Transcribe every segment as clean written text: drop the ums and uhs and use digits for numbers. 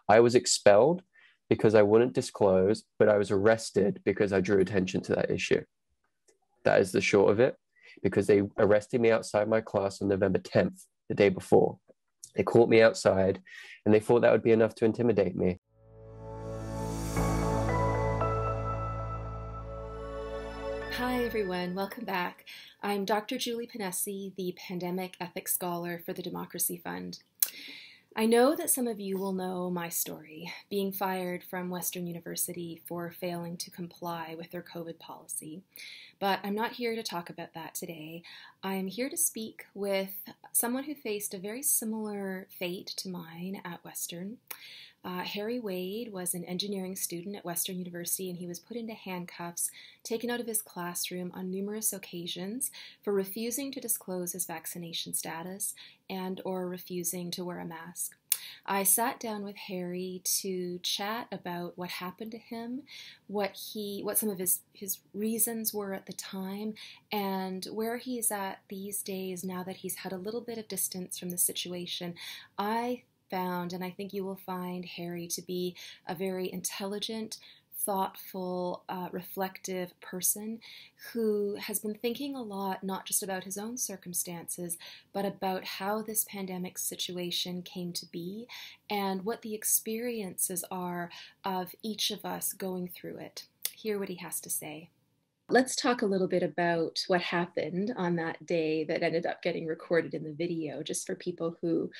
I was expelled because I wouldn't disclose, but I was arrested because I drew attention to that issue. That is the short of it, because they arrested me outside my class on November 10th, the day before. They caught me outside and they thought that would be enough to intimidate me. Hi everyone, welcome back. I'm Dr. Julie Ponesse, the Pandemic Ethics Scholar for the Democracy Fund. I know that some of you will know my story, being fired from Western University for failing to comply with their COVID policy. But I'm not here to talk about that today. I'm here to speak with someone who faced a very similar fate to mine at Western. Harry Wade was an engineering student at Western University, and he was put into handcuffs, taken out of his classroom on numerous occasions for refusing to disclose his vaccination status and or refusing to wear a mask. I sat down with Harry to chat about what happened to him, what some of his reasons were at the time, and where he's at these days now that he's had a little bit of distance from the situation. I found, and I think you will find Harry to be a very intelligent, thoughtful, reflective person who has been thinking a lot, not just about his own circumstances, but about how this pandemic situation came to be and what the experiences are of each of us going through it. Hear what he has to say. Let's talk a little bit about what happened on that day that ended up getting recorded in the video, just for people who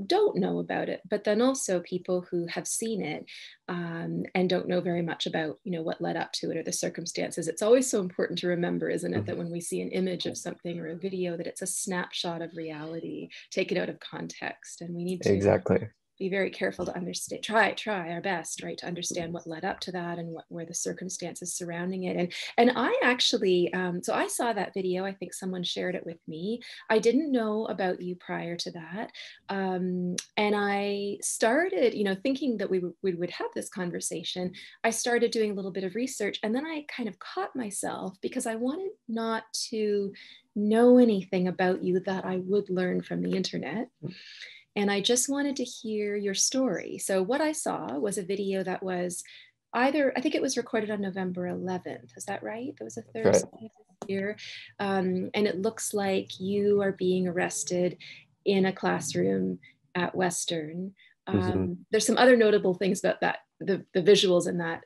don't know about it, but then also people who have seen it and don't know very much about, what led up to it or the circumstances. It's always so important to remember, isn't it, that when we see an image of something or a video, that it's a snapshot of reality taken out of context, and we need to Exactly. be very careful to understand, try our best, right, to understand what led up to that and what were the circumstances surrounding it. And I actually, so I saw that video. I think someone shared it with me. I didn't know about you prior to that. And I started, thinking that we would have this conversation. I started doing a little bit of research, and then I kind of caught myself because I wanted not to know anything about you that I would learn from the internet. And I just wanted to hear your story. So what I saw was a video that was I think it was recorded on November 11th. Is that right? That was a Thursday this year. And it looks like you are being arrested in a classroom at Western. There's some other notable things about that, the visuals in that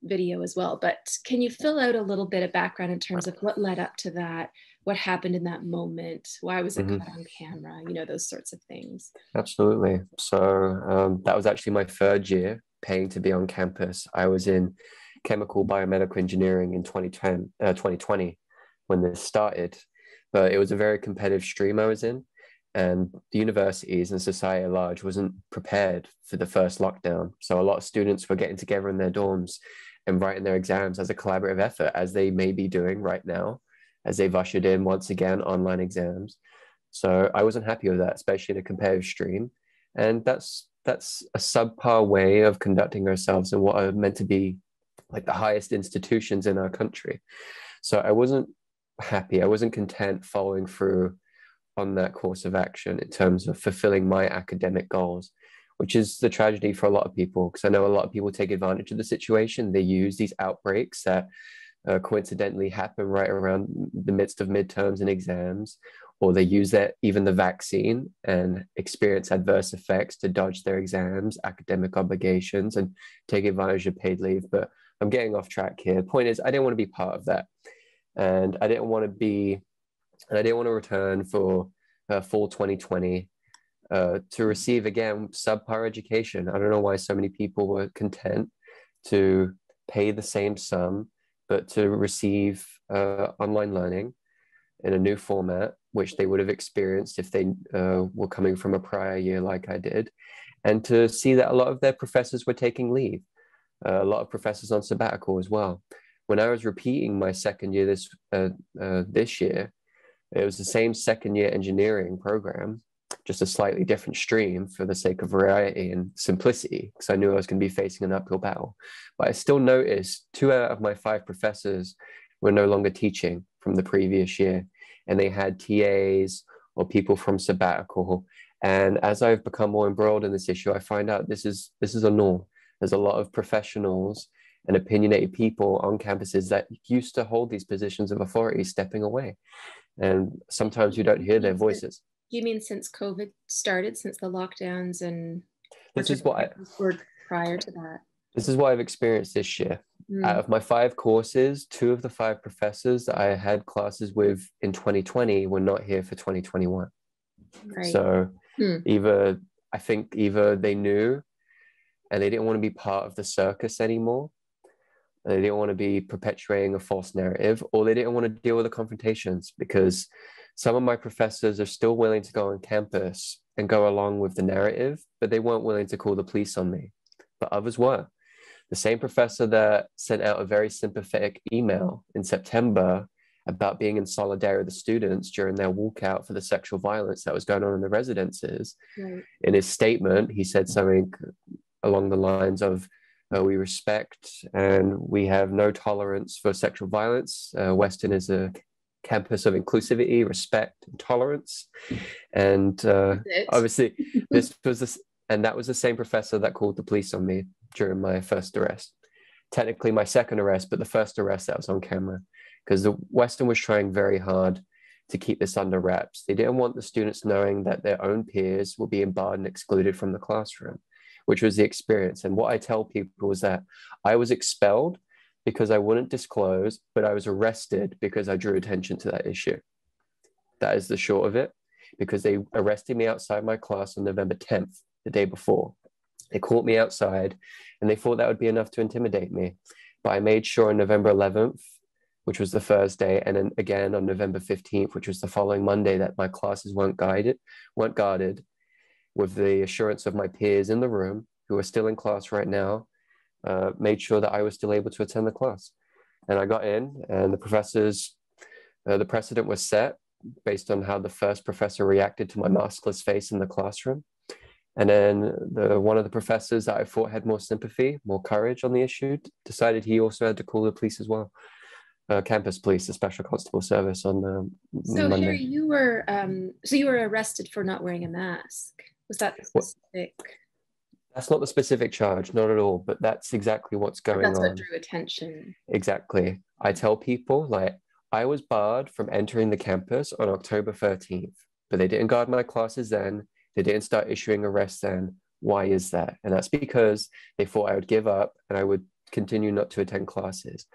video as well. But can you fill out a little bit of background in terms of what led up to that? What happened in that moment? Why was it caught on camera? Those sorts of things. Absolutely. So that was actually my third year paying to be on campus. I was in chemical biomedical engineering in 2020 when this started, but it was a very competitive stream I was in, and the universities and society at large wasn't prepared for the first lockdown. So a lot of students were getting together in their dorms and writing their exams as a collaborative effort, as they may be doing right now, as they've ushered in once again online exams. So I wasn't happy with that, especially in a competitive stream. And that's a subpar way of conducting ourselves in what are meant to be like the highest institutions in our country. So I wasn't happy. I wasn't content following through on that course of action in terms of fulfilling my academic goals, which is the tragedy for a lot of people, because I know a lot of people take advantage of the situation. They use these outbreaks that coincidentally happen right around the midst of midterms and exams, or they use even the vaccine and experience adverse effects to dodge their exams, academic obligations, and take advantage of paid leave. But I'm getting off track here. The point is, I didn't want to be part of that, and I didn't want to return for fall 2020 to receive again subpar education. I don't know why so many people were content to pay the same sum, but to receive online learning in a new format, which they would have experienced if they were coming from a prior year like I did, and to see that a lot of their professors were taking leave, a lot of professors on sabbatical as well. When I was repeating my second year this year, it was the same second year engineering program, just a slightly different stream for the sake of variety and simplicity, because I knew I was going to be facing an uphill battle. But I still noticed 2 out of my 5 professors were no longer teaching from the previous year, and they had TAs or people from sabbatical, And as I've become more embroiled in this issue, I find out this is a norm. There's a lot of professionals and opinionated people on campuses that used to hold these positions of authority stepping away. And sometimes you don't hear their voices. You mean since COVID started, since the lockdowns and this is what were prior to that? This is what I've experienced this year. Out of my 5 courses, 2 of the 5 professors that I had classes with in 2020 were not here for 2021. Right. So I think either they knew and they didn't want to be part of the circus anymore. They didn't want to be perpetuating a false narrative, or they didn't want to deal with the confrontations, because some of my professors are still willing to go on campus and go along with the narrative, but they weren't willing to call the police on me. But others were. The same professor that sent out a very sympathetic email in September about being in solidarity with the students during their walkout for the sexual violence that was going on in the residences. Right. In his statement, he said something along the lines of, we respect and we have no tolerance for sexual violence. Western is a campus of inclusivity, respect, and tolerance. And obviously, that was the same professor that called the police on me during my first arrest. Technically my second arrest, but the first arrest that was on camera, because the Western was trying very hard to keep this under wraps. They didn't want the students knowing that their own peers were being barred and excluded from the classroom, which was the experience. And what I tell people is that I was expelled because I wouldn't disclose, but I was arrested because I drew attention to that issue. That is the short of it, because they arrested me outside my class on November 10th, the day before. They caught me outside and they thought that would be enough to intimidate me. But I made sure on November 11th, which was the Thursday, and then again on November 15th, which was the following Monday, that my classes weren't guarded, with the assurance of my peers in the room who are still in class right now, made sure that I was still able to attend the class. And I got in, and the professors, the precedent was set based on how the first professor reacted to my maskless face in the classroom. And then one of the professors that I thought had more sympathy, more courage on the issue, decided he also had to call the police as well. Campus police, the special constable service on Monday. Harry, you were arrested for not wearing a mask. Was that the specific? That's not the specific charge, not at all, but that's exactly what's going on. That's what drew attention. Exactly. I tell people, like, I was barred from entering the campus on October 13th, but they didn't guard my classes then. They didn't start issuing arrests then. Why is that? And that's because they thought I would give up and I would continue not to attend classes.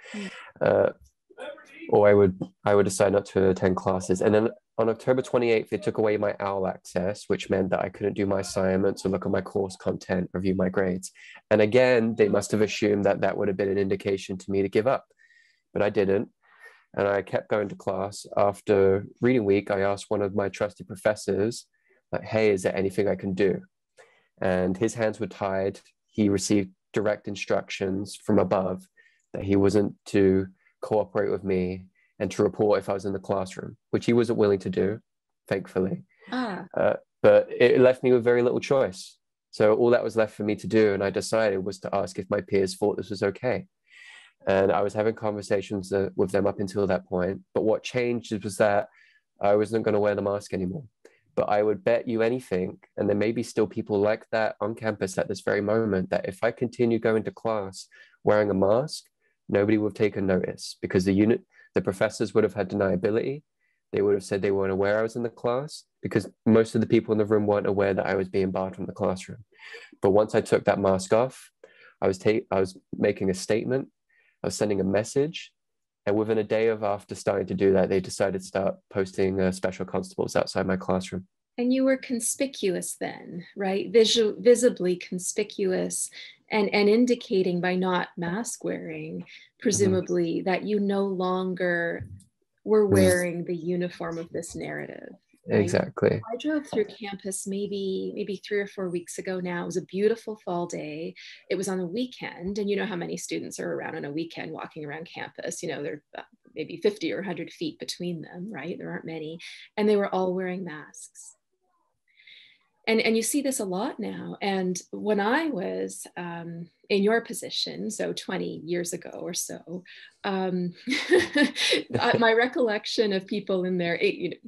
Or I would decide not to attend classes. And then on October 28th, they took away my OWL access, which meant that I couldn't do my assignments or look at my course content, review my grades. And again, they must have assumed that that would have been an indication to me to give up, but I didn't. And I kept going to class. After reading week, I asked one of my trusted professors, like, hey, is there anything I can do? And his hands were tied. He received direct instructions from above that he wasn't to cooperate with me and to report if I was in the classroom, which he wasn't willing to do, thankfully. But it left me with very little choice. So all that was left for me to do, and I decided, was to ask if my peers thought this was okay. And I was having conversations with them up until that point. But what changed was that I wasn't going to wear the mask anymore. But I would bet you anything, and there may be still people like that on campus at this very moment, that if I continue going to class wearing a mask, nobody would have taken notice, because the professors would have had deniability. They would have said they weren't aware I was in the class, because most of the people in the room weren't aware that I was being barred from the classroom. But once I took that mask off, I was making a statement, I was sending a message. And within a day of after starting to do that, they decided to start posting special constables outside my classroom. And you were conspicuous then, right? Visibly conspicuous, and indicating by not mask wearing, presumably, that you no longer were wearing the uniform of this narrative. Right? Exactly. I drove through campus maybe 3 or 4 weeks ago now. It was a beautiful fall day. It was on a weekend, and you know how many students are around on a weekend walking around campus. You know, there are maybe 50 or 100 feet between them, right? There aren't many. And they were all wearing masks. And you see this a lot now. And when I was in your position, so 20 years ago or so, my recollection of people in their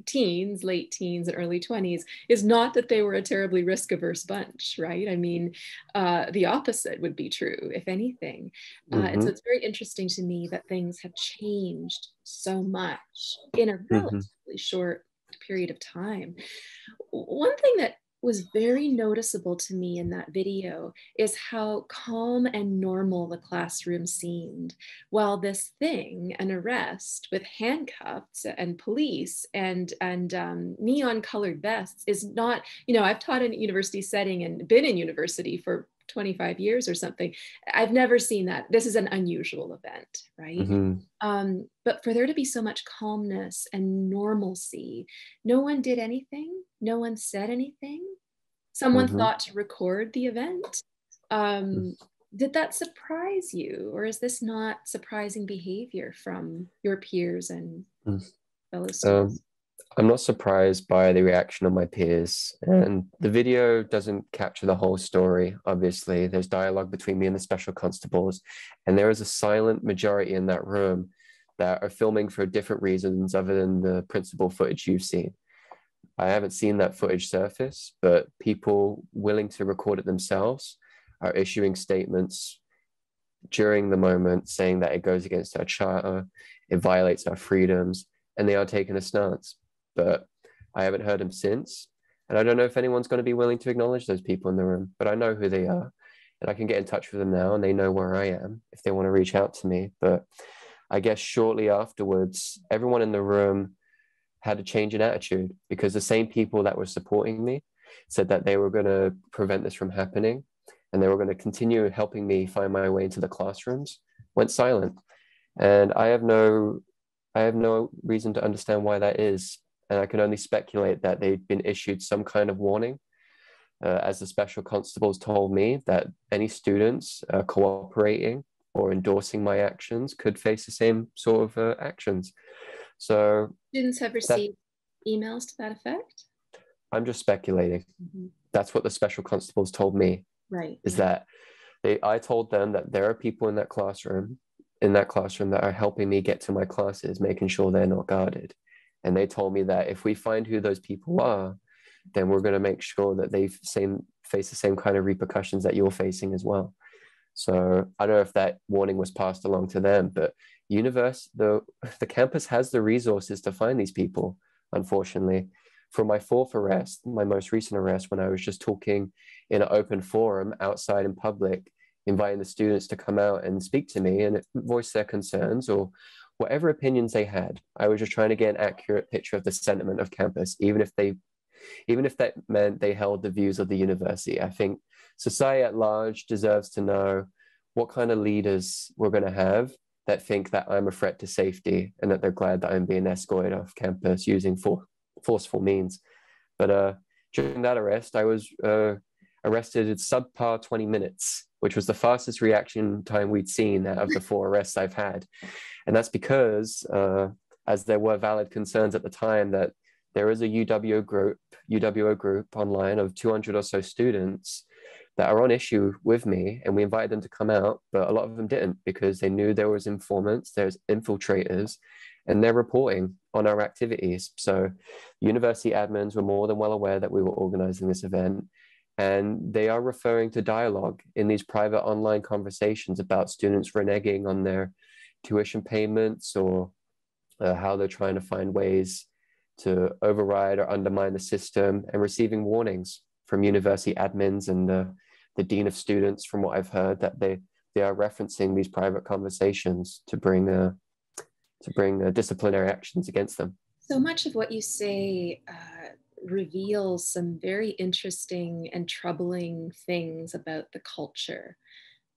teens, late teens and early 20s is not that they were a terribly risk-averse bunch, right? I mean, the opposite would be true, if anything. And so Mm-hmm. it's very interesting to me that things have changed so much in a Mm-hmm. relatively short period of time. One thing that was very noticeable to me in that video is how calm and normal the classroom seemed, while this thing, an arrest with handcuffs and police and neon colored vests, is not, I've taught in a university setting and been in university for 25 years or something. I've never seen that. This is an unusual event, right? Mm-hmm. But for there to be so much calmness and normalcy, no one did anything, no one said anything. Someone Mm-hmm. thought to record the event. Did that surprise you, or is this not surprising behavior from your peers and fellow students? I'm not surprised by the reaction of my peers, and the video doesn't capture the whole story. Obviously, there's dialogue between me and the special constables, and there is a silent majority in that room that are filming for different reasons other than the principal footage you've seen. I haven't seen that footage surface, but people willing to record it themselves are issuing statements during the moment saying that it goes against our charter, it violates our freedoms, and they are taking a stance. But I haven't heard them since. And I don't know if anyone's going to be willing to acknowledge those people in the room, but I know who they are. And I can get in touch with them now, and they know where I am if they want to reach out to me. But I guess shortly afterwards, everyone in the room had a change in attitude because the same people that were supporting me said that they were going to prevent this from happening and they were going to continue helping me find my way into the classrooms, went silent. And I have no reason to understand why that is. And I can only speculate that they've been issued some kind of warning. As the special constables told me, that any students cooperating or endorsing my actions could face the same sort of actions. So Students have that received emails to that effect? I'm just speculating. Mm-hmm. That's what the special constables told me. Right. Is that I told them that there are people in that classroom that are helping me get to my classes, making sure they're not guarded. And they told me that if we find who those people are, then we're going to make sure that they face the same kind of repercussions that you're facing as well. So I don't know if that warning was passed along to them, but the campus has the resources to find these people, unfortunately. For my fourth arrest, my most recent arrest, when I was just talking in an open forum outside in public, inviting the students to come out and speak to me and voice their concerns or whatever opinions they had. I was just trying to get an accurate picture of the sentiment of campus, even if that meant they held the views of the university. I think society at large deserves to know what kind of leaders we're going to have that think that I'm a threat to safety and that they're glad that I'm being escorted off campus using forceful means. But during that arrest, I was arrested in subpar 20 minutes, which was the fastest reaction time we'd seen out of the 4 arrests I've had. And that's because, as there were valid concerns at the time, that there is a UWO group online of 200 or so students that are on issue with me, and we invited them to come out, but a lot of them didn't because they knew there was informants, there's infiltrators, and they're reporting on our activities. So university admins were more than well aware that we were organizing this event, and they are referring to dialogue in these private online conversations about students reneging on their tuition payments or how they're trying to find ways to override or undermine the system, and receiving warnings from university admins and the dean of students, from what I've heard, that they are referencing these private conversations to bring disciplinary actions against them. So much of what you say reveals some very interesting and troubling things about the culture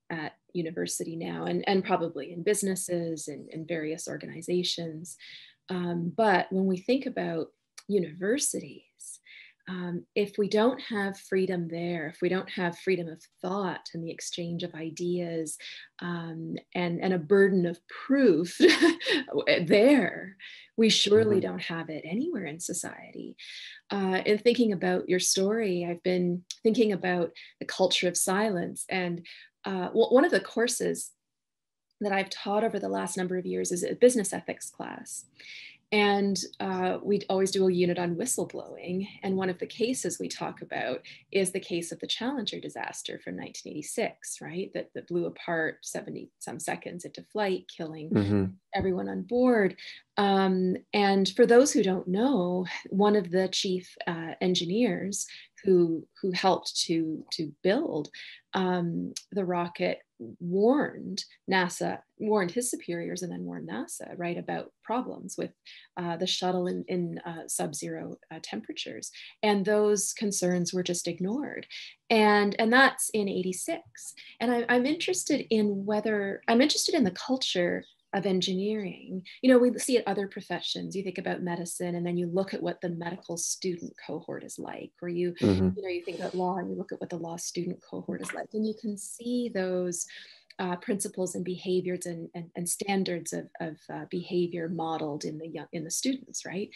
at university now, and probably in businesses and various organizations. But when we think about universities, if we don't have freedom there, if we don't have freedom of thought and the exchange of ideas, and a burden of proof there, we surely don't have it anywhere in society. In thinking about your story, I've been thinking about the culture of silence. And one of the courses that I've taught over the last number of years is a business ethics class. And we always do a unit on whistleblowing. And one of the cases we talk about is the case of the Challenger disaster from 1986, right? That blew apart 70 some seconds into flight, killing everyone on board. And for those who don't know, one of the chief engineers who helped to build the rocket warned his superiors, and then warned NASA, right, about problems with the shuttle in sub-zero temperatures. And those concerns were just ignored. And that's in 86. And I'm interested in the culture of engineering. You know, we see it other professions. You think about medicine, and then you look at what the medical student cohort is like, or you think about law and you look at what the law student cohort is like, and you can see those principles and behaviors and standards of behavior modeled in the students, right?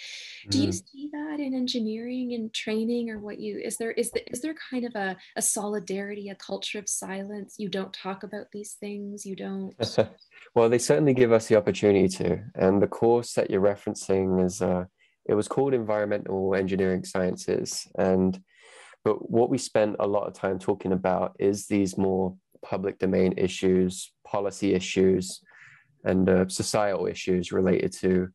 Do you see that in engineering and training, or is there kind of a solidarity, a culture of silence? You don't talk about these things. You don't. Well, they certainly give us the opportunity to. And the course that you're referencing it was called Environmental Engineering Sciences. But what we spent a lot of time talking about is these more public domain issues, policy issues, and societal issues related to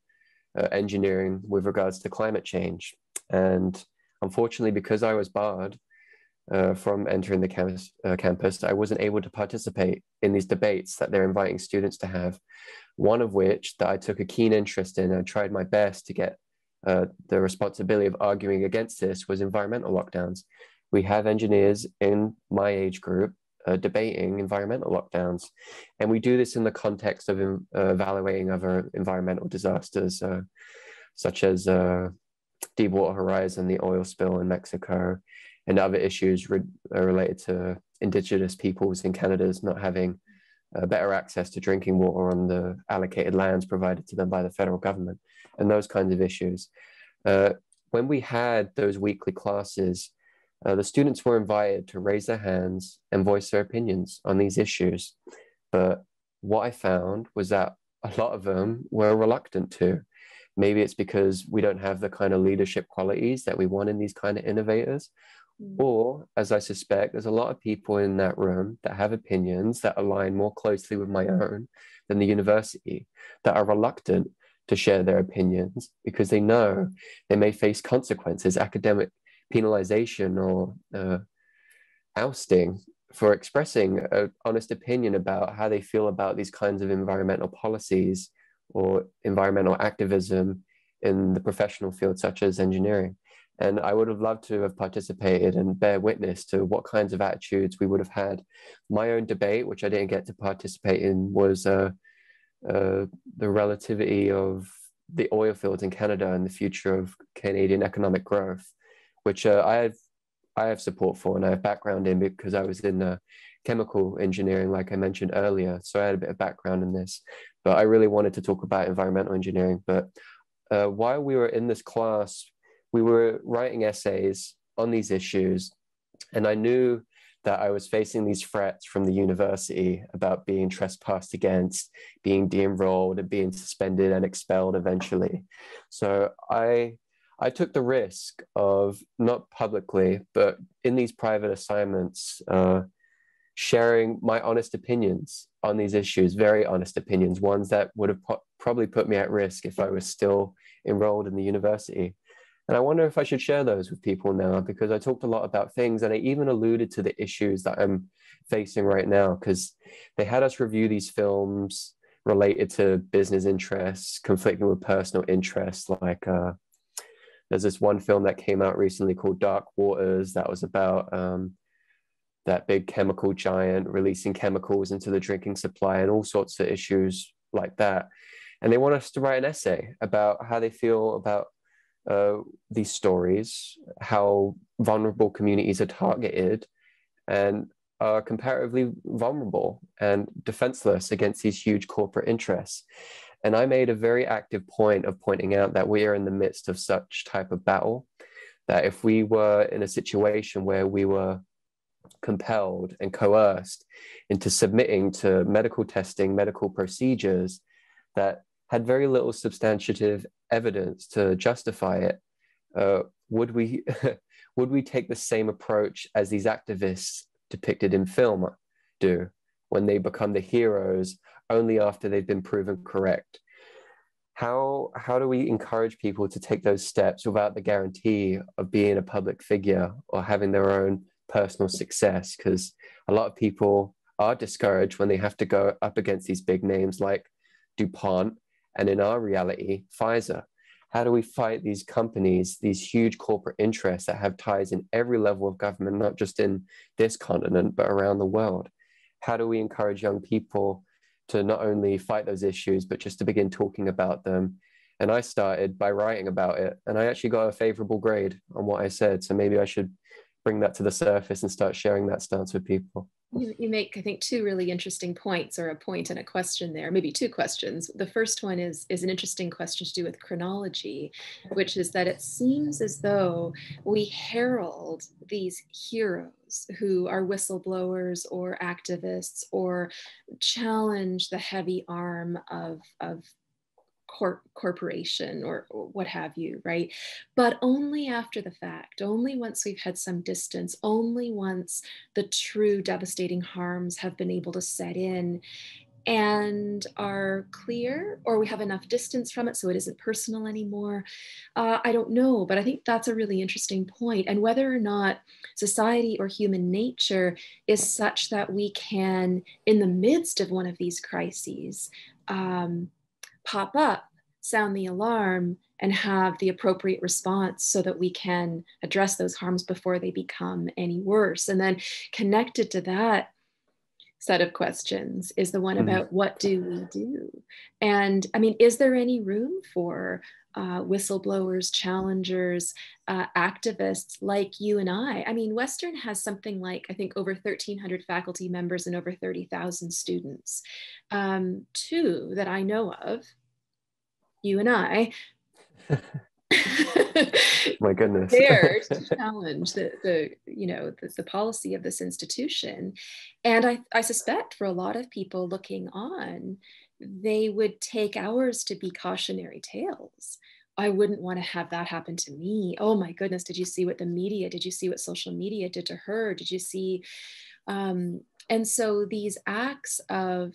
engineering with regards to climate change. And unfortunately, because I was barred from entering the campus, I wasn't able to participate in these debates that they're inviting students to have. One of which that I took a keen interest in and tried my best to get the responsibility of arguing against this was environmental lockdowns. We have engineers in my age group debating environmental lockdowns. And we do this in the context of evaluating other environmental disasters, such as Deepwater Horizon, the oil spill in Mexico, and other issues related to indigenous peoples in Canada's not having better access to drinking water on the allocated lands provided to them by the federal government, and those kinds of issues. When we had those weekly classes, the students were invited to raise their hands and voice their opinions on these issues. But what I found was that a lot of them were reluctant to. Maybe it's because we don't have the kind of leadership qualities that we want in these kind of innovators. Or, as I suspect, there's a lot of people in that room that have opinions that align more closely with my own than the university, that are reluctant to share their opinions because they know they may face consequences, academic penalization, or ousting for expressing an honest opinion about how they feel about these kinds of environmental policies or environmental activism in the professional field, such as engineering. And I would have loved to have participated and bear witness to what kinds of attitudes we would have had. My own debate, which I didn't get to participate in, was the relativity of the oil fields in Canada and the future of Canadian economic growth, which I have support for and I have background in because I was in chemical engineering, like I mentioned earlier. So I had a bit of background in this, but I really wanted to talk about environmental engineering. But while we were in this class, we were writing essays on these issues, and I knew that I was facing these threats from the university about being trespassed against, being de-enrolled, and being suspended and expelled eventually. So I took the risk of, not publicly, but in these private assignments, sharing my honest opinions on these issues, very honest opinions, ones that would have probably put me at risk if I was still enrolled in the university. And I wonder if I should share those with people now, because I talked a lot about things, and I even alluded to the issues that I'm facing right now, because they had us review these films related to business interests, conflicting with personal interests. Like there's this one film that came out recently called Dark Waters that was about that big chemical giant releasing chemicals into the drinking supply and all sorts of issues like that. And they want us to write an essay about how they feel about these stories, how vulnerable communities are targeted and are comparatively vulnerable and defenseless against these huge corporate interests. And I made a very active point of pointing out that we are in the midst of such type of battle, that if we were in a situation where we were compelled and coerced into submitting to medical testing, medical procedures that had very little substantive evidence to justify it, would we would we take the same approach as these activists depicted in film do, when they become the heroes only after they've been proven correct? How do we encourage people to take those steps without the guarantee of being a public figure or having their own personal success? Because a lot of people are discouraged when they have to go up against these big names like DuPont and, in our reality, Pfizer. How do we fight these companies, these huge corporate interests that have ties in every level of government, not just in this continent, but around the world? How do we encourage young people to not only fight those issues, but just to begin talking about them? And I started by writing about it, and I actually got a favorable grade on what I said. So maybe I should bring that to the surface and start sharing that stance with people. You make, I think, two really interesting points, or a point and a question there, maybe two questions. The first one is an interesting question to do with chronology, which is that it seems as though we herald these heroes who are whistleblowers or activists or challenge the heavy arm of corporation or what have you, right? But only after the fact, only once we've had some distance, only once the true devastating harms have been able to set in and are clear, or we have enough distance from it so it isn't personal anymore. I don't know, but I think that's a really interesting point. And whether or not society or human nature is such that we can, in the midst of one of these crises, pop up, sound the alarm, and have the appropriate response so that we can address those harms before they become any worse. And then connected to that set of questions is the one about what do we do? And I mean, is there any room for whistleblowers, challengers, activists like you and I? I mean, Western has something like, I think, over 1,300 faculty members and over 30,000 students. Two that I know of, you and I, my goodness, dared to challenge the policy of this institution. And I suspect for a lot of people looking on, they would take ours to be cautionary tales. I wouldn't want to have that happen to me. Oh my goodness, did you see what did you see what social media did to her? Did you see? And so these acts of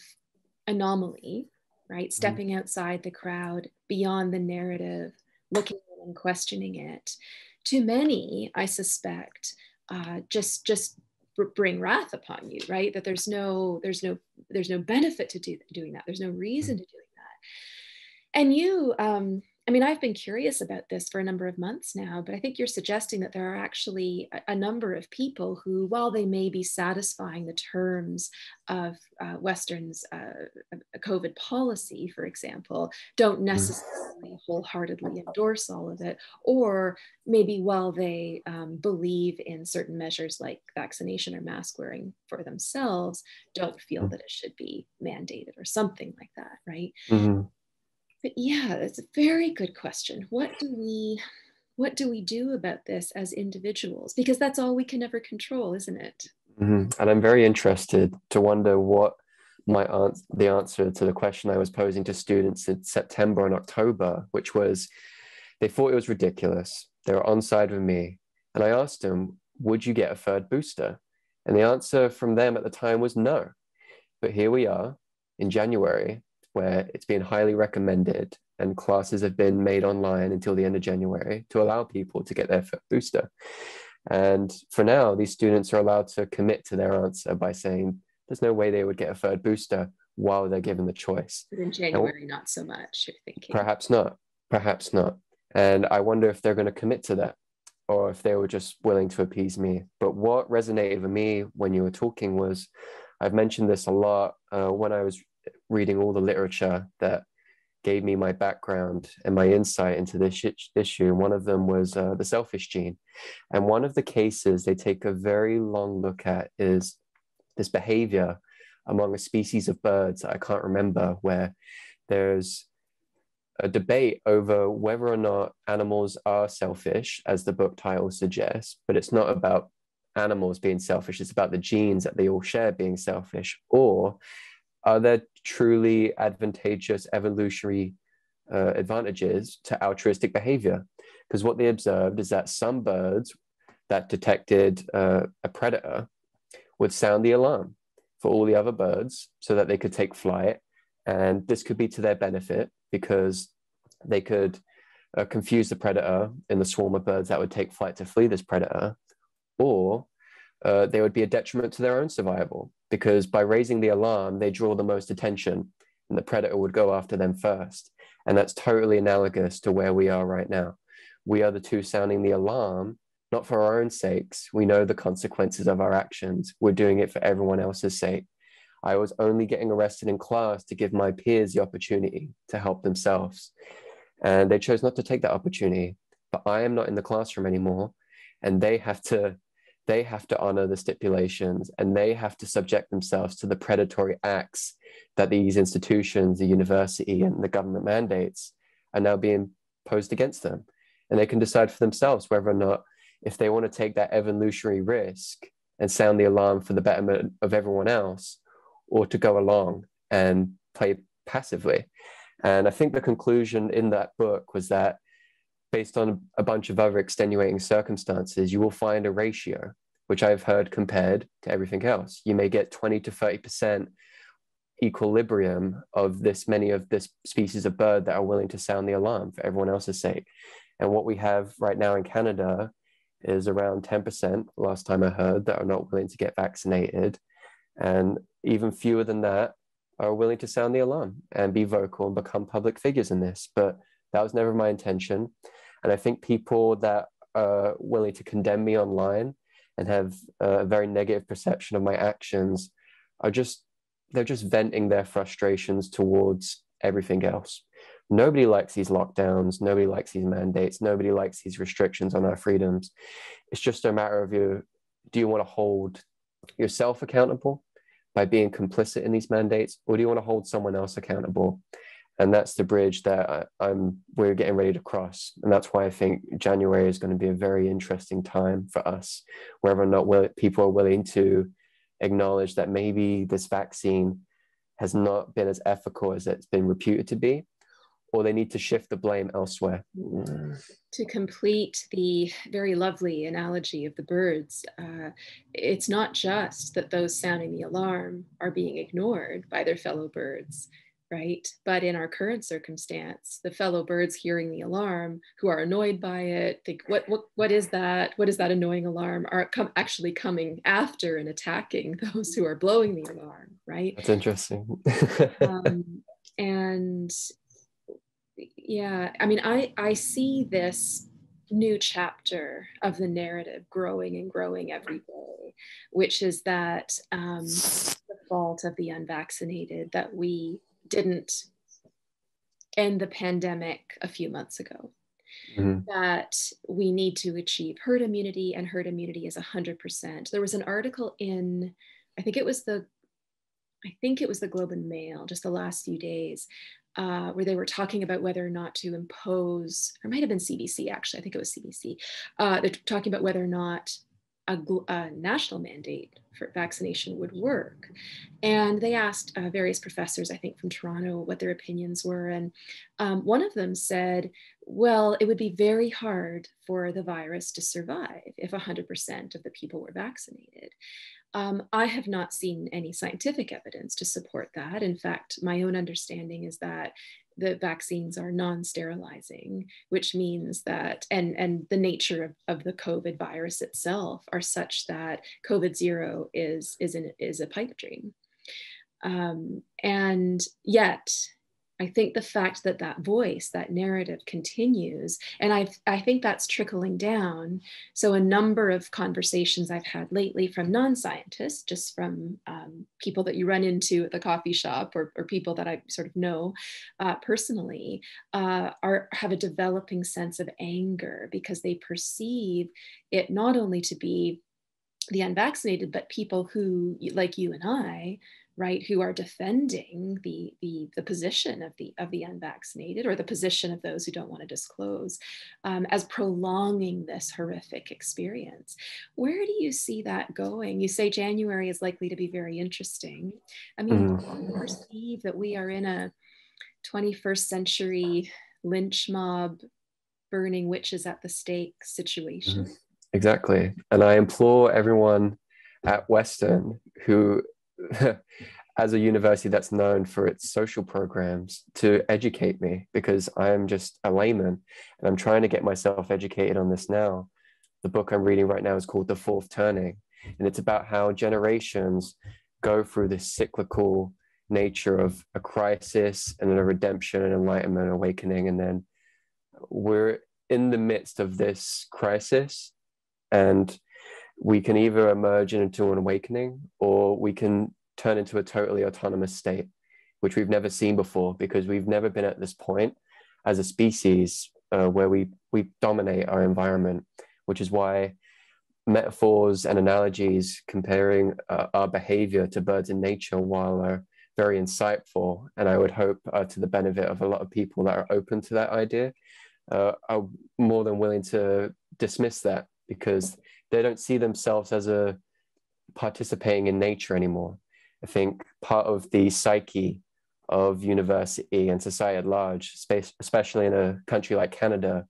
anomaly, right? Stepping outside the crowd, beyond the narrative, looking and questioning it, to many, I suspect, just bring wrath upon you, right? That there's no benefit to doing that. There's no reason to doing that. And you, I mean, I've been curious about this for a number of months now, but I think you're suggesting that there are actually a number of people who, while they may be satisfying the terms of Western's COVID policy, for example, don't necessarily wholeheartedly endorse all of it, or maybe while they believe in certain measures like vaccination or mask wearing for themselves, don't feel that it should be mandated or something like that, right? But yeah, that's a very good question. What do we do about this as individuals? Because that's all we can ever control, isn't it? And I'm very interested to wonder what the answer to the question I was posing to students in September and October, which was, they thought it was ridiculous. They were on side with me. And I asked them, would you get a third booster? And the answer from them at the time was no. But here we are in January, where it's been highly recommended and classes have been made online until the end of January to allow people to get their booster. And for now, these students are allowed to commit to their answer by saying there's no way they would get a third booster while they're given the choice. But in January, not so much, you're thinking. Perhaps not. And I wonder if they're going to commit to that, or if they were just willing to appease me. But what resonated with me when you were talking was, I've mentioned this a lot when I was reading all the literature that gave me my background and my insight into this issue. And one of them was the selfish gene. And one of the cases they take a very long look at is this behavior among a species of birds that I can't remember, where there's a debate over whether or not animals are selfish, as the book title suggests, but it's not about animals being selfish, it's about the genes that they all share being selfish. Or are there truly advantageous evolutionary advantages to altruistic behavior? Because what they observed is that some birds that detected a predator would sound the alarm for all the other birds so that they could take flight. And this could be to their benefit because they could confuse the predator in the swarm of birds that would take flight to flee this predator, or they would be a detriment to their own survival because by raising the alarm, they draw the most attention and the predator would go after them first. And that's totally analogous to where we are right now. We are the two sounding the alarm, not for our own sakes. We know the consequences of our actions. We're doing it for everyone else's sake. I was only getting arrested in class to give my peers the opportunity to help themselves. And they chose not to take that opportunity. But I am not in the classroom anymore. And they have to honor the stipulations, and they have to subject themselves to the predatory acts that these institutions, the university and the government mandates are now being posed against them. And they can decide for themselves whether or not, if they want to take that evolutionary risk and sound the alarm for the betterment of everyone else, or to go along and play passively. And I think the conclusion in that book was that based on a bunch of other extenuating circumstances, you will find a ratio, which I've heard compared to everything else. You may get 20 to 30% equilibrium of many of this species of bird that are willing to sound the alarm for everyone else's sake. And what we have right now in Canada is around 10%, last time I heard, that are not willing to get vaccinated. And even fewer than that are willing to sound the alarm and be vocal and become public figures in this. But that was never my intention. And I think people that are willing to condemn me online and have a very negative perception of my actions they're just venting their frustrations towards everything else. Nobody likes these lockdowns. Nobody likes these mandates. Nobody likes these restrictions on our freedoms. It's just a matter of do you want to hold yourself accountable by being complicit in these mandates, or do you want to hold someone else accountable? And that's the bridge that we're getting ready to cross. And that's why I think January is going to be a very interesting time for us, whether or not people are willing to acknowledge that maybe this vaccine has not been as ethical as it's been reputed to be, or they need to shift the blame elsewhere. To complete the very lovely analogy of the birds, it's not just that those sounding the alarm are being ignored by their fellow birds, right? But in our current circumstance, the fellow birds hearing the alarm, who are annoyed by it, think, what is that? What is that annoying alarm? Are actually coming after and attacking those who are blowing the alarm, right? That's interesting. And yeah, I mean, I see this new chapter of the narrative growing and growing every day, which is that the fault of the unvaccinated that we didn't end the pandemic a few months ago. Mm-hmm. That we need to achieve herd immunity, and herd immunity is 100%. There was an article in, I think it was the Globe and Mail, just the last few days, where they were talking about whether or not to impose, or it might have been CBC actually, I think it was CBC. They're talking about whether or not a national mandate for vaccination would work. And they asked various professors, I think from Toronto, what their opinions were. And one of them said, well, it would be very hard for the virus to survive if 100% of the people were vaccinated. I have not seen any scientific evidence to support that. In fact, my own understanding is that the vaccines are non-sterilizing, which means that, and the nature of the COVID virus itself are such that COVID-0 is a pipe dream. And yet I think the fact that that voice, that narrative continues, and I think that's trickling down. So a number of conversations I've had lately from non-scientists, just from people that you run into at the coffee shop, or people that I sort of know personally, have a developing sense of anger because they perceive it not only to be the unvaccinated, but people who, like you and I, right, who are defending the position of the unvaccinated, or the position of those who don't want to disclose, as prolonging this horrific experience. Where do you see that going? You say January is likely to be very interesting. I mean, do you perceive that we are in a 21st century lynch mob, burning witches at the stake situation? Exactly. And I implore everyone at Western who, as a university that's known for its social programs, to educate me, because I am just a layman and I'm trying to get myself educated on this now. The book I'm reading right now is called The Fourth Turning, and it's about how generations go through this cyclical nature of a crisis and then a redemption and enlightenment, awakening, and then we're in the midst of this crisis, and we can either emerge into an awakening, or we can turn into a totally autonomous state, which we've never seen before, because we've never been at this point as a species where we dominate our environment, which is why metaphors and analogies comparing our behavior to birds in nature, while are very insightful, and I would hope to the benefit of a lot of people that are open to that idea, are more than willing to dismiss that, because they don't see themselves as a participating in nature anymore. I think part of the psyche of university and society at large, especially in a country like Canada,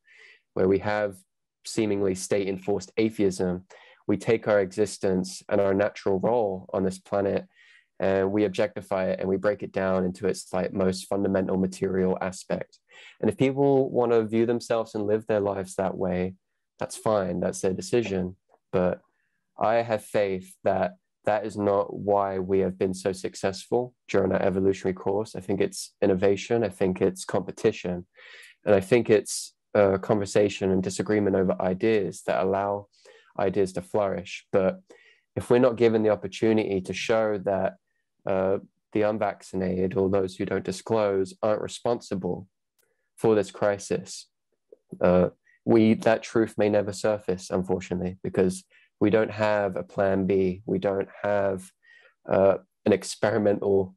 where we have seemingly state-enforced atheism, we take our existence and our natural role on this planet and we objectify it and we break it down into its like most fundamental material aspect. And if people want to view themselves and live their lives that way, that's fine, that's their decision. But I have faith that that is not why we have been so successful during our evolutionary course. I think it's innovation, I think it's competition, and I think it's conversation and disagreement over ideas that allow ideas to flourish. But if we're not given the opportunity to show that the unvaccinated or those who don't disclose aren't responsible for this crisis, that truth may never surface, unfortunately, because we don't have a plan B. We don't have an experimental,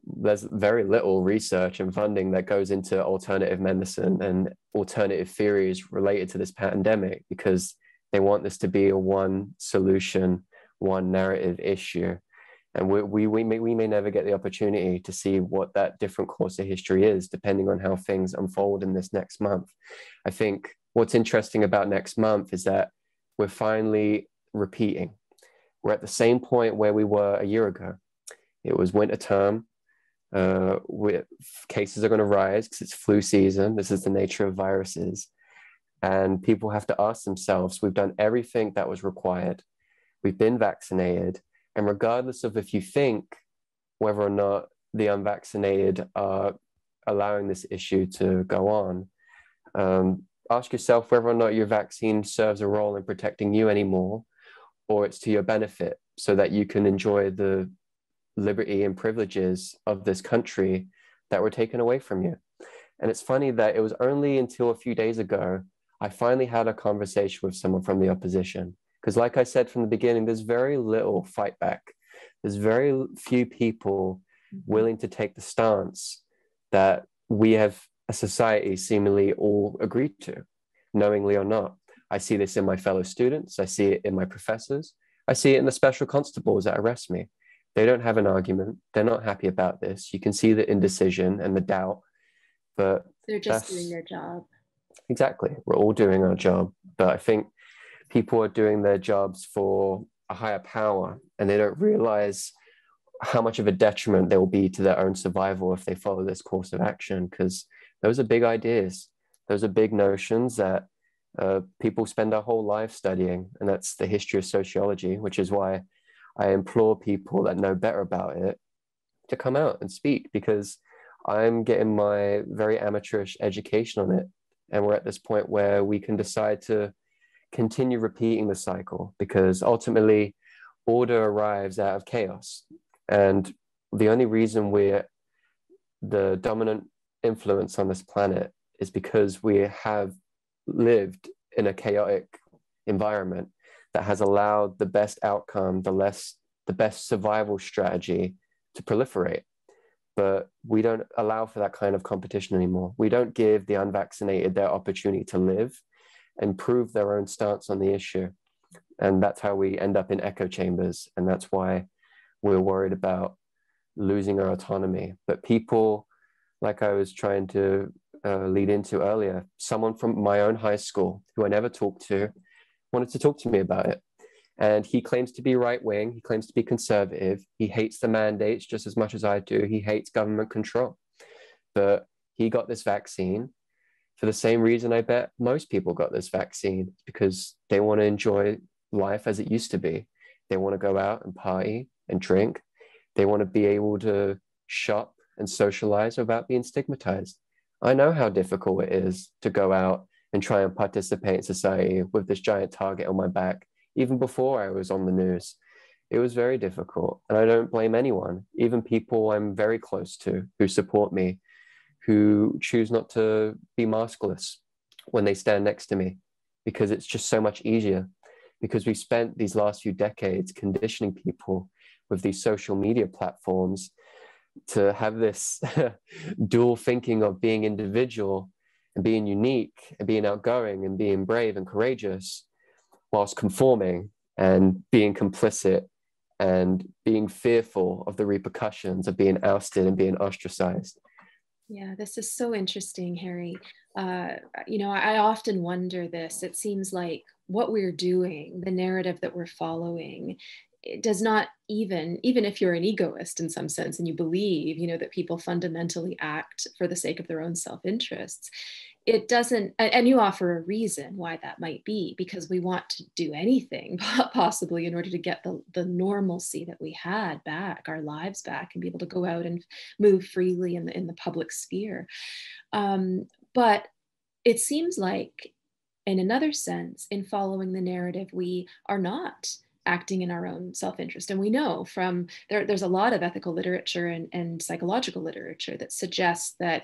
there's very little research and funding that goes into alternative medicine and alternative theories related to this pandemic, because they want this to be a one solution, one narrative issue. And we may never get the opportunity to see what that different course of history is, depending on how things unfold in this next month. I think what's interesting about next month is that we're finally repeating. We're at the same point where we were a year ago. It was winter term. Cases are going to rise because it's flu season. This is the nature of viruses. And people have to ask themselves, we've done everything that was required. We've been vaccinated. And regardless of if you think whether or not the unvaccinated are allowing this issue to go on, ask yourself whether or not your vaccine serves a role in protecting you anymore, or it's to your benefit so that you can enjoy the liberty and privileges of this country that were taken away from you. And it's funny that it was only until a few days ago I finally had a conversation with someone from the opposition. Because like I said from the beginning, there's very little fight back. There's very few people willing to take the stance that we have a society seemingly all agreed to, knowingly or not. I see this in my fellow students. I see it in my professors. I see it in the special constables that arrest me. They don't have an argument. They're not happy about this. You can see the indecision and the doubt, but they're just doing their job. Exactly. We're all doing our job. But I think people are doing their jobs for a higher power, and they don't realize how much of a detriment they will be to their own survival if they follow this course of action, because those are big ideas. Those are big notions that people spend their whole life studying, and that's the history of sociology, which is why I implore people that know better about it to come out and speak, because I'm getting my very amateurish education on it. And we're at this point where we can decide to continue repeating the cycle, because ultimately order arrives out of chaos. And the only reason we're the dominant influence on this planet is because we have lived in a chaotic environment that has allowed the best outcome, the best survival strategy to proliferate. But we don't allow for that kind of competition anymore. We don't give the unvaccinated their opportunity to live and prove their own stance on the issue. And that's how we end up in echo chambers. And that's why we're worried about losing our autonomy. But people, like I was trying to lead into earlier, someone from my own high school who I never talked to wanted to talk to me about it. And he claims to be right wing. He claims to be conservative. He hates the mandates just as much as I do. He hates government control. But he got this vaccine for the same reason I bet most people got this vaccine, because they want to enjoy life as it used to be. They want to go out and party and drink. They want to be able to shop and socialize without being stigmatized. I know how difficult it is to go out and try and participate in society with this giant target on my back. Even before I was on the news, it was very difficult. And I don't blame anyone, even people I'm very close to who support me, who choose not to be maskless when they stand next to me, because it's just so much easier. Because we spent these last few decades conditioning people with these social media platforms to have this dual thinking of being individual and being unique and being outgoing and being brave and courageous, whilst conforming and being complicit and being fearful of the repercussions of being ousted and being ostracized. Yeah, this is so interesting, Harry. I often wonder this. It seems like what we're doing, the narrative that we're following, it does not even if you're an egoist in some sense and you believe, that people fundamentally act for the sake of their own self-interests, it doesn't, and you offer a reason why that might be, because we want to do anything possibly in order to get the normalcy that we had back, our lives back, and be able to go out and move freely in the public sphere. But it seems like, in another sense, in following the narrative, we are not acting in our own self-interest. And we know from there's a lot of ethical literature and psychological literature that suggests that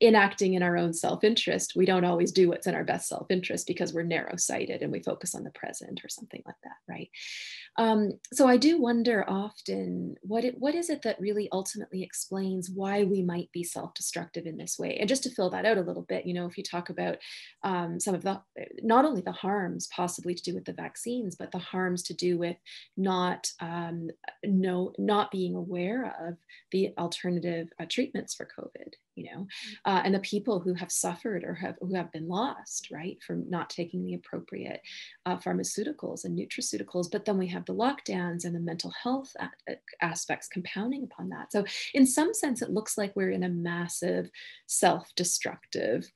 in acting in our own self-interest, we don't always do what's in our best self-interest because we're narrow-sighted and we focus on the present or something like that, right? So I do wonder often, what is it that really ultimately explains why we might be self-destructive in this way? And just to fill that out a little bit, if you talk about some of the, not only the harms possibly to do with the vaccines, but the harms to do with not being aware of the alternative treatments for COVID, and the people who have suffered or who have been lost, right, from not taking the appropriate pharmaceuticals and nutraceuticals. But then we have the lockdowns and the mental health aspects compounding upon that. So in some sense, it looks like we're in a massive self-destructive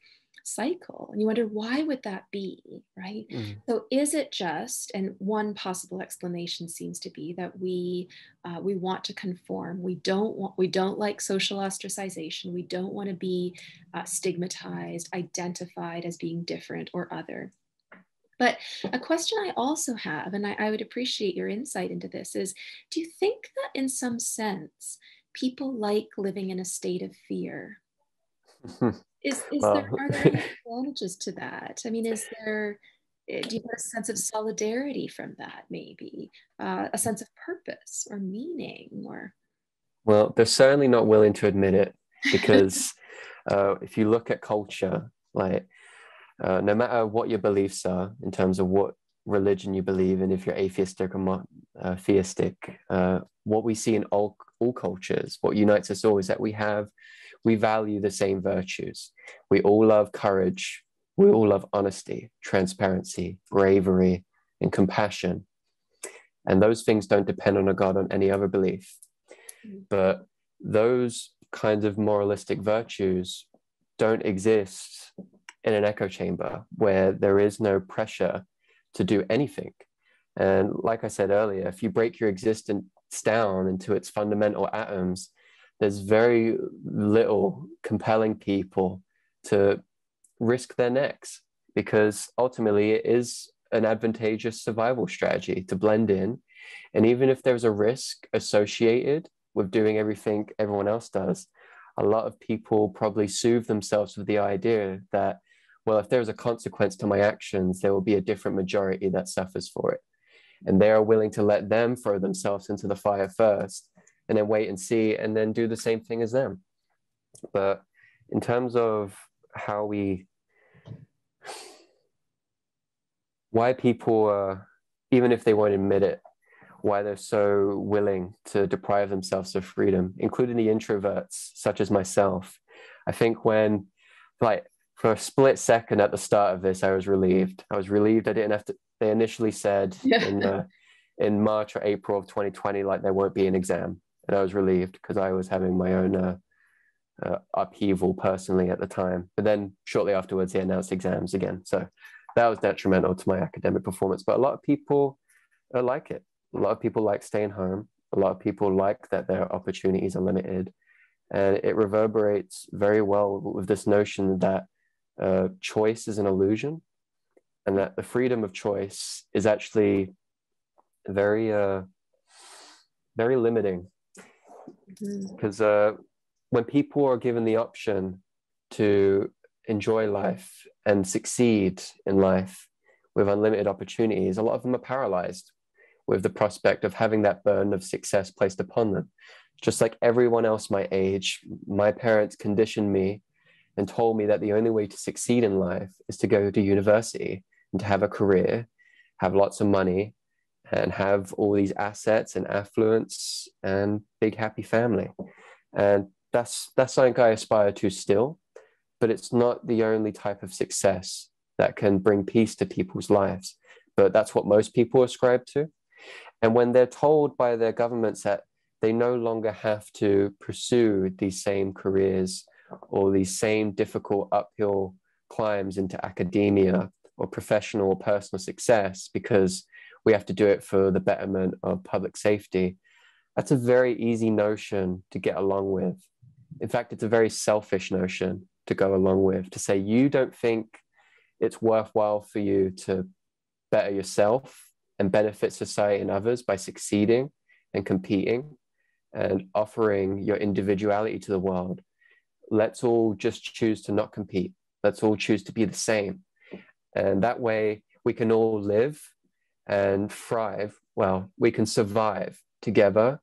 cycle, and you wonder, why would that be, right? So is it just, and one possible explanation seems to be that we want to conform. We don't like social ostracization. We don't want to be stigmatized, identified as being different or other. But a question I also have, and I would appreciate your insight into this, is, do you think that in some sense people like living in a state of fear? Are there any advantages to that? I mean, do you have a sense of solidarity from that, maybe? A sense of purpose or meaning? Well, they're certainly not willing to admit it, because if you look at culture, like no matter what your beliefs are in terms of what religion you believe in, if you're atheistic or theistic, what we see in all cultures, what unites us all, is that we value the same virtues. We all love courage. We all love honesty, transparency, bravery, and compassion. And those things don't depend on a God, on any other belief. But those kinds of moralistic virtues don't exist in an echo chamber where there is no pressure to do anything. And like I said earlier, if you break your existence down into its fundamental atoms, there's very little compelling people to risk their necks, because ultimately it is an advantageous survival strategy to blend in. And even if there's a risk associated with doing everything everyone else does, a lot of people probably soothe themselves with the idea that, well, if there's a consequence to my actions, there will be a different majority that suffers for it. And they are willing to let them throw themselves into the fire first and then wait and see and then do the same thing as them. But in terms of why people, even if they won't admit it, why they're so willing to deprive themselves of freedom, including the introverts, such as myself. I think when, like, for a split second at the start of this, I was relieved. I didn't have to, they initially said in March or April of 2020, like, there won't be an exam. And I was relieved because I was having my own upheaval personally at the time. But then shortly afterwards, they announced exams again. So that was detrimental to my academic performance. But a lot of people like it. A lot of people like staying home. A lot of people like that their opportunities are limited. And it reverberates very well with this notion that choice is an illusion, and that the freedom of choice is actually very, very limiting. Because when people are given the option to enjoy life and succeed in life with unlimited opportunities, a lot of them are paralyzed with the prospect of having that burden of success placed upon them. Just like everyone else my age, my parents conditioned me and told me that the only way to succeed in life is to go to university and to have a career, have lots of money, and have all these assets and affluence and big happy family. And that's something I aspire to still, but it's not the only type of success that can bring peace to people's lives. But that's what most people ascribe to. And when they're told by their governments that they no longer have to pursue these same careers or these same difficult uphill climbs into academia or professional or personal success because we have to do it for the betterment of public safety, that's a very easy notion to get along with. In fact, it's a very selfish notion to go along with, to say you don't think it's worthwhile for you to better yourself and benefit society and others by succeeding and competing and offering your individuality to the world. Let's all just choose to not compete. Let's all choose to be the same. And that way we can all live and thrive. Well, we can survive together,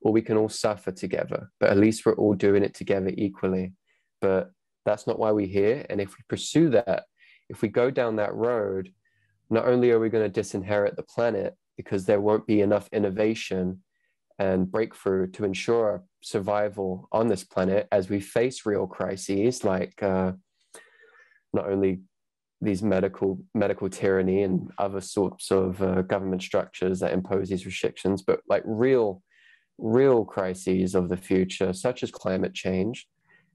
or we can all suffer together, but at least we're all doing it together equally. But that's not why we're here. And if we pursue that, if we go down that road, not only are we going to disinherit the planet because there won't be enough innovation and breakthrough to ensure survival on this planet as we face real crises like not only these medical tyranny and other sorts of government structures that impose these restrictions, but like real crises of the future, such as climate change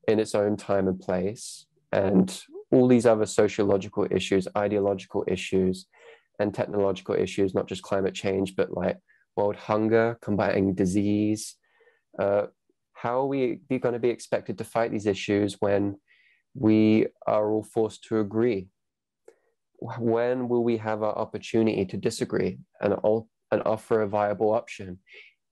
in its own time and place, and all these other sociological issues, ideological issues, and technological issues, not just climate change, but like world hunger, combating disease. How are we going to be expected to fight these issues when we are all forced to agree? When will we have our opportunity to disagree and offer a viable option?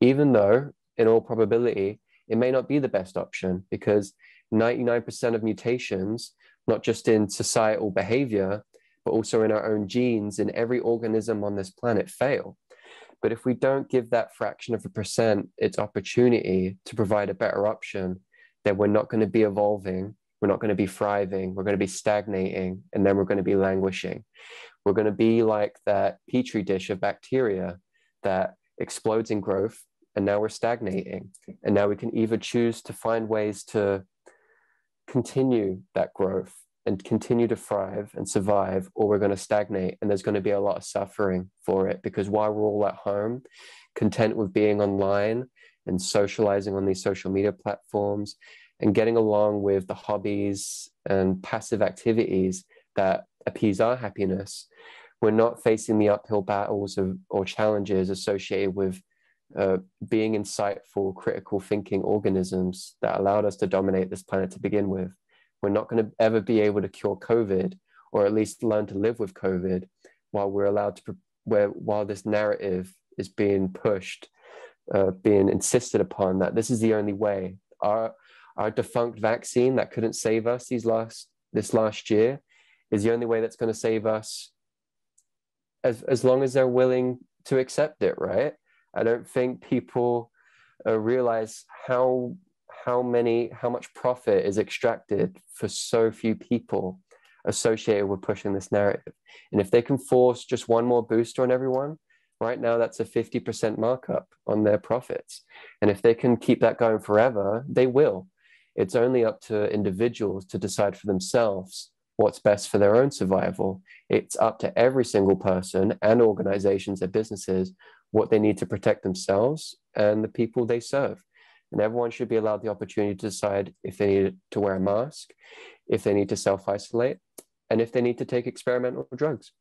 Even though, in all probability, it may not be the best option, because 99% of mutations, not just in societal behavior, but also in our own genes in every organism on this planet, fail. But if we don't give that fraction of a percent its opportunity to provide a better option, then we're not going to be evolving, we're not going to be thriving, we're going to be stagnating, and then we're going to be languishing. We're going to be like that petri dish of bacteria that explodes in growth, and now we're stagnating. And now we can either choose to find ways to continue that growth and continue to thrive and survive, or we're going to stagnate, and there's going to be a lot of suffering for it, because while we're all at home, content with being online and socializing on these social media platforms and getting along with the hobbies and passive activities that appease our happiness, we're not facing the uphill battles or challenges associated with being insightful, critical thinking organisms that allowed us to dominate this planet to begin with. We're not going to ever be able to cure COVID, or at least learn to live with COVID, while we're allowed to, while this narrative is being pushed, being insisted upon that this is the only way. Our defunct vaccine that couldn't save us this last year is the only way that's going to save us, as long as they're willing to accept it, right? I don't think people realize how much profit is extracted for so few people associated with pushing this narrative. And if they can force just one more booster on everyone, right now that's a 50% markup on their profits. And if they can keep that going forever, they will. It's only up to individuals to decide for themselves what's best for their own survival. It's up to every single person and organizations and businesses what they need to protect themselves and the people they serve. And everyone should be allowed the opportunity to decide if they need to wear a mask, if they need to self-isolate, and if they need to take experimental drugs.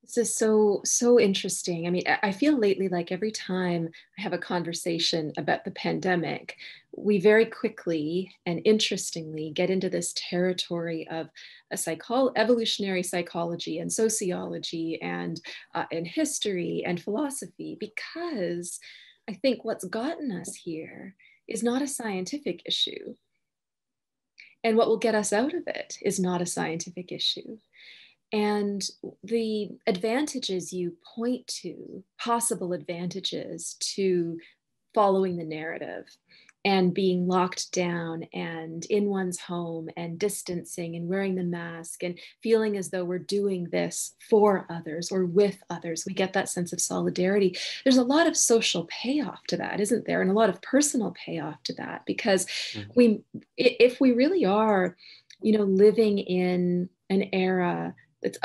This is so interesting. I mean, I feel lately like every time I have a conversation about the pandemic, we very quickly and interestingly get into this territory of evolutionary psychology and sociology and history and philosophy, because I think what's gotten us here is not a scientific issue. And what will get us out of it is not a scientific issue. And the advantages you point to, possible advantages to following the narrative and being locked down and in one's home and distancing and wearing the mask and feeling as though we're doing this for others or with others, we get that sense of solidarity. There's a lot of social payoff to that, isn't there? And a lot of personal payoff to that, because if we really are, living in an era it's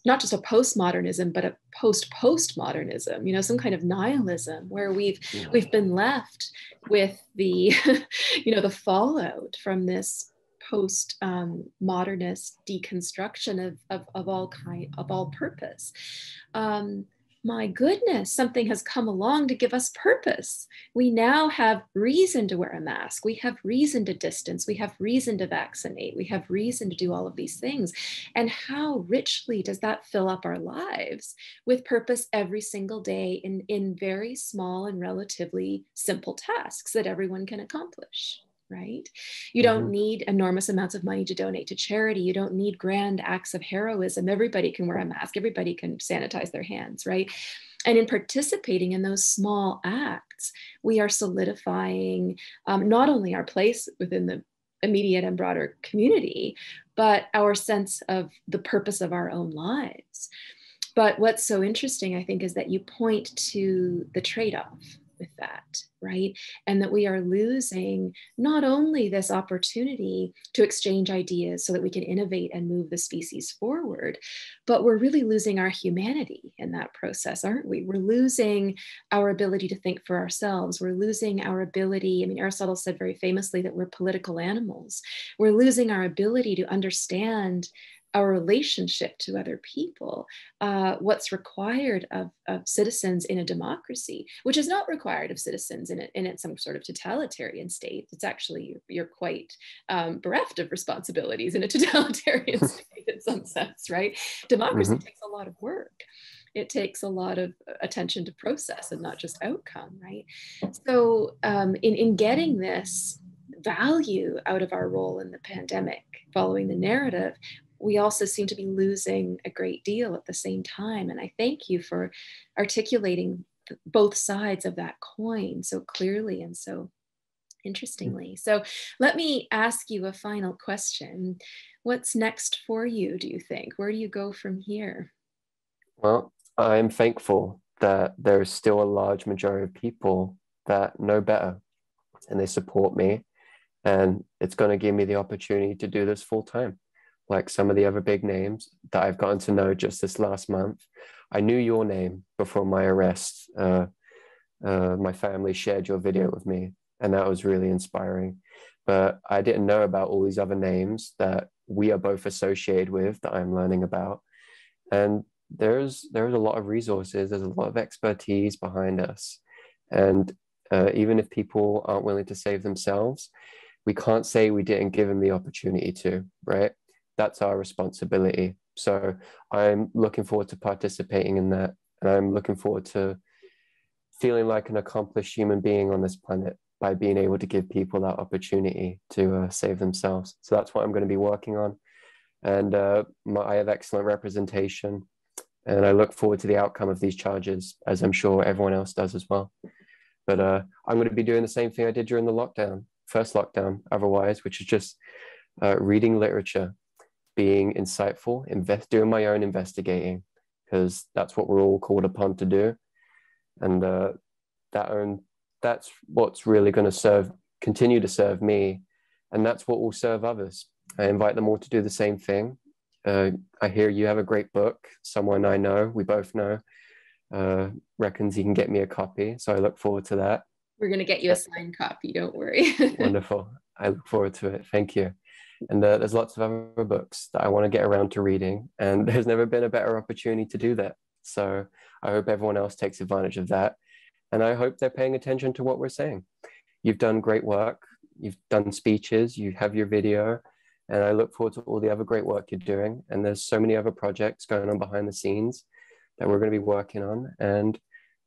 not just a postmodernism, but a postmodernism, some kind of nihilism where we've been left with the, the fallout from this post-modernist deconstruction of all purpose. My goodness, something has come along to give us purpose. We now have reason to wear a mask. We have reason to distance. We have reason to vaccinate. We have reason to do all of these things. And how richly does that fill up our lives with purpose every single day in very small and relatively simple tasks that everyone can accomplish? Right? You don't need enormous amounts of money to donate to charity. You don't need grand acts of heroism. Everybody can wear a mask. Everybody can sanitize their hands, right? And in participating in those small acts, we are solidifying not only our place within the immediate and broader community, but our sense of the purpose of our own lives. But what's so interesting, I think, is that you point to the trade-off with that, right? And that we are losing not only this opportunity to exchange ideas so that we can innovate and move the species forward, but we're really losing our humanity in that process, aren't we? We're losing our ability to think for ourselves. We're losing our ability. I mean, Aristotle said very famously that we're political animals. We're losing our ability to understand our relationship to other people, what's required of citizens in a democracy, which is not required of citizens in some sort of totalitarian state. It's actually, you're quite bereft of responsibilities in a totalitarian state in some sense, right? Democracy takes a lot of work. It takes a lot of attention to process and not just outcome, right? So in getting this value out of our role in the pandemic following the narrative, we also seem to be losing a great deal at the same time. And I thank you for articulating both sides of that coin so clearly and so interestingly. So let me ask you a final question. What's next for you, do you think? Where do you go from here? Well, I'm thankful that there is still a large majority of people that know better and they support me. And it's going to give me the opportunity to do this full time. Like some of the other big names that I've gotten to know just this last month. I knew your name before my arrest. My family shared your video with me, and that was really inspiring. But I didn't know about all these other names that we are both associated with that I'm learning about. And there's a lot of resources, there's a lot of expertise behind us. And even if people aren't willing to save themselves, we can't say we didn't give them the opportunity to, right? That's our responsibility. So I'm looking forward to participating in that. And I'm looking forward to feeling like an accomplished human being on this planet by being able to give people that opportunity to save themselves. So that's what I'm going to be working on. And I have excellent representation. And I look forward to the outcome of these charges, as I'm sure everyone else does as well. But I'm going to be doing the same thing I did during the first lockdown, otherwise, which is just reading literature, being insightful, doing my own investigating, because that's what we're all called upon to do. And that's what's really going to continue to serve me. And that's what will serve others. I invite them all to do the same thing. I hear you have a great book. Someone I know, we both know, reckons he can get me a copy. So I look forward to that. We're going to get you a signed copy, don't worry. Wonderful. I look forward to it. Thank you. And there's lots of other books that I want to get around to reading. And there's never been a better opportunity to do that. So I hope everyone else takes advantage of that. And I hope they're paying attention to what we're saying. You've done great work. You've done speeches. You have your video. And I look forward to all the other great work you're doing. And there's so many other projects going on behind the scenes that we're going to be working on. And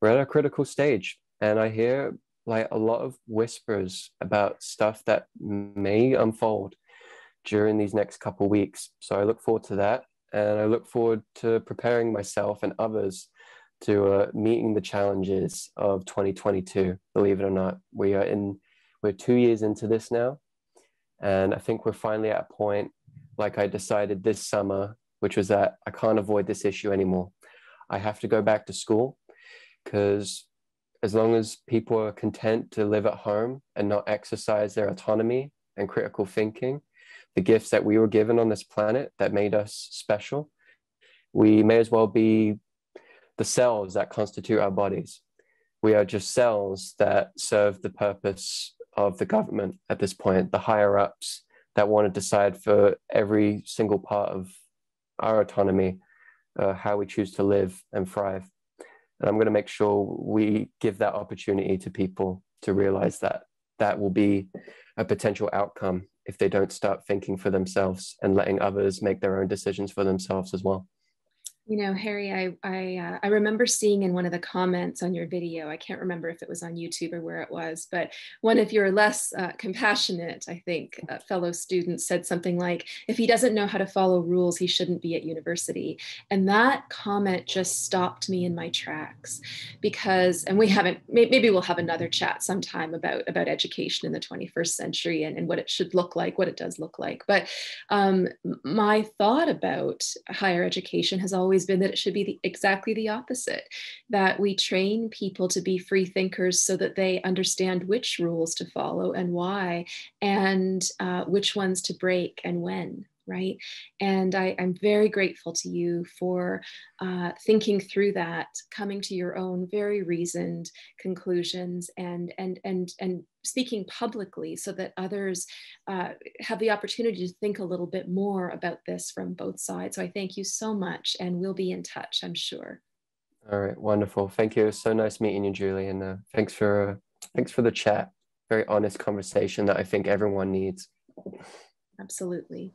we're at a critical stage. And I hear like a lot of whispers about stuff that may unfold during these next couple of weeks. So I look forward to that. And I look forward to preparing myself and others to meeting the challenges of 2022. Believe it or not, we're 2 years into this now. And I think we're finally at a point, like I decided this summer, which was that I can't avoid this issue anymore. I have to go back to school, because as long as people are content to live at home and not exercise their autonomy and critical thinking, the gifts that we were given on this planet that made us special, we may as well be the cells that constitute our bodies. We are just cells that serve the purpose of the government at this point, the higher ups that want to decide for every single part of our autonomy, how we choose to live and thrive. And I'm going to make sure we give that opportunity to people to realize that that will be a potential outcome if they don't start thinking for themselves and letting others make their own decisions for themselves as well. You know, Harry, I remember seeing in one of the comments on your video, I can't remember if it was on YouTube or where it was, but one of your less compassionate, I think, fellow students said something like, if he doesn't know how to follow rules, he shouldn't be at university. And that comment just stopped me in my tracks, because, and we haven't, maybe we'll have another chat sometime about education in the 21st century and what it should look like, what it does look like. But my thought about higher education has always been that it should be exactly the opposite, that we train people to be free thinkers so that they understand which rules to follow and why, and which ones to break and when. Right. And I'm very grateful to you for thinking through that, coming to your own very reasoned conclusions, and speaking publicly so that others have the opportunity to think a little bit more about this from both sides. So I thank you so much, and we'll be in touch, I'm sure. All right, wonderful. Thank you. It was so nice meeting you, Julie, and thanks for the chat. Very honest conversation that I think everyone needs. Absolutely.